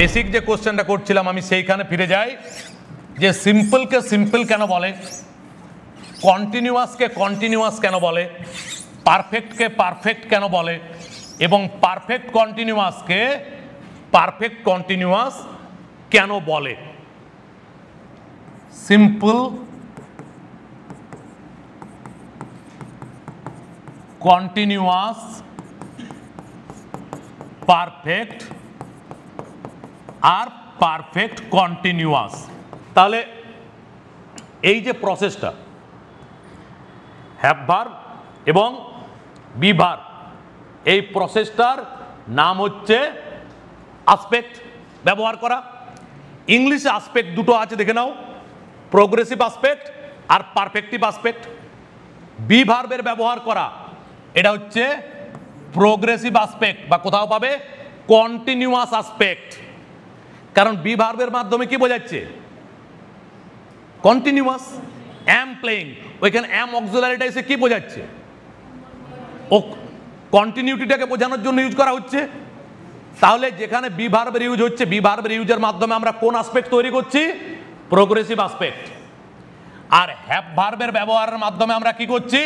Basic যে কোশ্চেনটা করছিলাম আমি সেইখানে ফিরে যাই যে সিম্পলকে সিম্পল কেন বলে, কন্টিনিউয়াসকে কন্টিনিউয়াস কেন বলে, পারফেক্টকে পারফেক্ট কেন বলে এবং পারফেক্ট কন্টিনিউয়াসকে পারফেক্ট কন্টিনিউয়াস কেন বলে। সিম্পল কন্টিনিউয়াস পারফেক্ট আর পারফেক্ট কন্টিনিউয়াস। তাহলে এই যে প্রসেসটা হ্যাভ ভার্ব এবং বি ভার্ব, এই প্রসেসটার নাম হচ্ছে আসপেক্ট ব্যবহার করা। ইংলিশে আসপেক্ট দুটো আছে দেখে নাও, প্রোগ্রেসিভ আসপেক্ট আর পারফেক্টিভ আসপেক্ট। বি ভার্বের ব্যবহার করা এটা হচ্ছে প্রোগ্রেসিভ আসপেক্ট বা কোথাও পাবে কন্টিনিউয়াস আসপেক্ট, কারণ বি ভার্বের মাধ্যমে কি বোঝাচ্ছে কন্টিনিউয়াস। অ্যাম প্লেইং, ওইখানে অ্যাম অক্সিলারিটা এসে কি বোঝাচ্ছে, ও কন্টিনিউটিটাকে বোঝানোর জন্য ইউজ করা হচ্ছে। তাহলে যেখানে বি ভার্বের ইউজ হচ্ছে, বি ভার্বের ইউজের মাধ্যমে আমরা কোন আসপেক্ট তৈরি করছি, প্রোগ্রেসিভ আসপেক্ট। আর হ্যাভ ভার্বের ব্যবহারের মাধ্যমে আমরা কি করছি,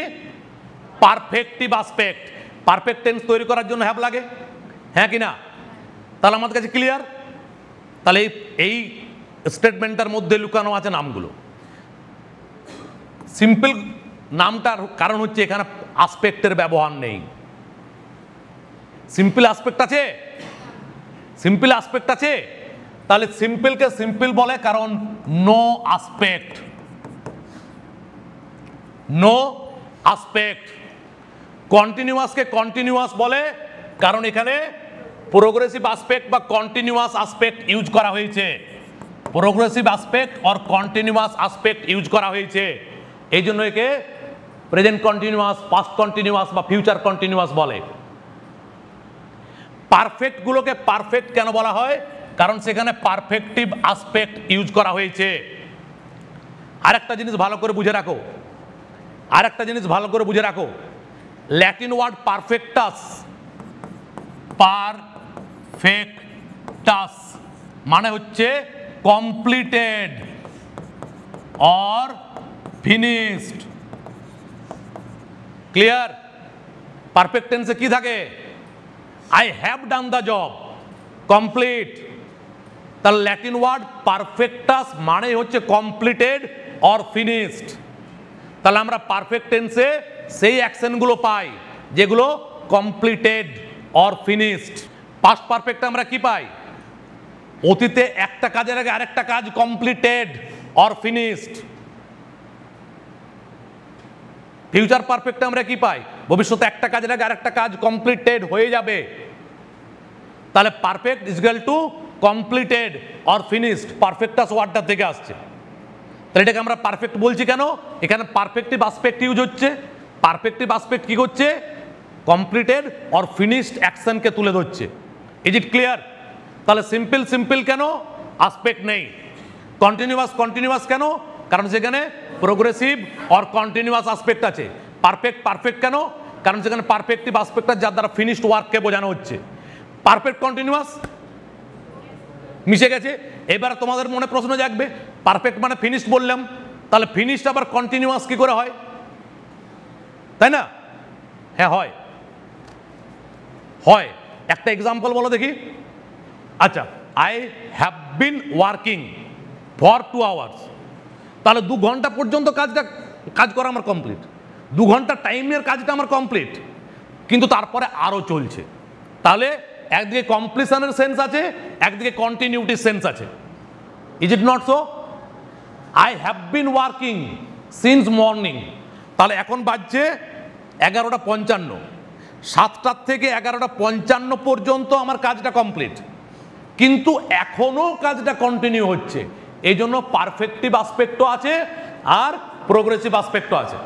পারফেক্টিভ আসপেক্ট। পারফেক্ট টেন্স তৈরি করার জন্য হ্যাভ লাগে, হ্যাঁ কি না? তাহলে আমাদের কাছে ক্লিয়ার। তাহলে এই স্টেটমেন্টটার মধ্যে লুকানো আছে নামগুলো। সিম্পল নামটার কারণ হচ্ছে এখানে আসপেক্টের ব্যবহার নেই। সিম্পল আসপেক্ট আছে, সিম্পল আসপেক্ট আছে, তাহলে সিম্পলকে সিম্পল বলে কারণ নো আসপেক্ট, নো আসপেক্ট। কন্টিনিউয়াসকে কন্টিনিউয়াস বলে কারণ এখানে প্রোগ্রেসিভ আসপেক্ট বা কন্টিনিউয়াস আসপেক্ট ইউজ করা হয়েছে। প্রোগ্রেসিভ আসপেক্ট আর কন্টিনিউয়াস আসপেক্ট ইউজ করা হয়েছে, এই জন্য একে প্রেজেন্ট কন্টিনিউয়াস, পাস্ট কন্টিনিউয়াস বা ফিউচার কন্টিনিউয়াস বলে। পারফেক্ট গুলোকে পারফেক্ট কেন বলা হয়, কারণ সেখানে পারফেক্টিভ আসপেক্ট ইউজ করা হয়েছে। আরেকটা জিনিস ভালো করে বুঝে রাখো, আরেকটা জিনিস ভালো করে বুঝে রাখো, ল্যাটিন ওয়ার্ড পারফেক্টাস, পারফেক্টাস মানে হচ্ছে completed or finished. Clear? Perfect টেন্সে কি থাকে, I have done the job, complete. তার ল্যাটিন ওয়ার্ড পারফেক্টাস মানে হচ্ছে কমপ্লিটেড অর ফিনিশড। তাহলে আমরা পারফেক্ট টেন্সে সেই অ্যাকশনগুলো পাই যেগুলো completed or finished. Past perfect আমরা কি পাই, অতীতে একটা কাজের আগে আরেকটা কাজ completed or finished. Future perfect আমরা কি পাই, ভবিষ্যতে একটা কাজের আগে আরেকটা কাজ কমপ্লিটেড হয়ে যাবে। তাহলে perfect is equal to completed or finished, perfectus ওয়ার্ডটা থেকে আসছে। তাহলে এটাকে আমরা পারফেক্ট বলছি কেন, এখানে পারফেক্টিভ আসপেক্ট ইউজ হচ্ছে। পারফেক্টিভ আসপেক্ট কি করছে, কমপ্লিটেড অর ফিনিশড অ্যাকশনকে তুলে ধরছে। Is it clear? তাহলে সিম্পল সিম্পল কেন, আসপেক্ট নেই। কন্টিনিউয়াস কন্টিনিউয়াস কেন, কারণ সেখানে প্রোগ্রেসিভ অর কন্টিনিউয়াস আসপেক্ট আছে। পারফেক্ট পারফেক্ট কেন, কারণ সেখানে পারফেক্টিভ আসপেক্ট যার দ্বারা ফিনিশড ওয়ার্ককে বোঝানো হচ্ছে। পারফেক্ট কন্টিনিউয়াস মিশে গেছে। এবার তোমাদের মনে প্রশ্ন জাগবে, পারফেক্ট মানে ফিনিশড বললাম, তাহলে ফিনিশড আবার কন্টিনিউয়াস কি করে হয়, তাই না? হ্যাঁ হয়, হয়। একটা এক্সাম্পল বলো দেখি। আচ্ছা, I have been working for 2 hours, তাহলে 2 ঘন্টা পর্যন্ত কাজ করা আমার কমপ্লিট, 2 ঘন্টা টাইমের কাজটা আমার কমপ্লিট, কিন্তু তারপরে আরো চলছে। তাহলে একদিকে কমপ্লিশনের সেন্স আছে, একদিকে কন্টিনিউটির সেন্স আছে। Is it not so? I have been working since morning, তাহলে এখন বাজছে 11:55, 7টার থেকে 11:55 পর্যন্ত আমার কাজটা কমপ্লিট, কিন্তু এখনো কাজটা কন্টিনিউ হচ্ছে। এই জন্য পারফেক্টিভ আসপেক্টও আছে আর প্রোগ্রেসিভ আসপেক্টও আছে।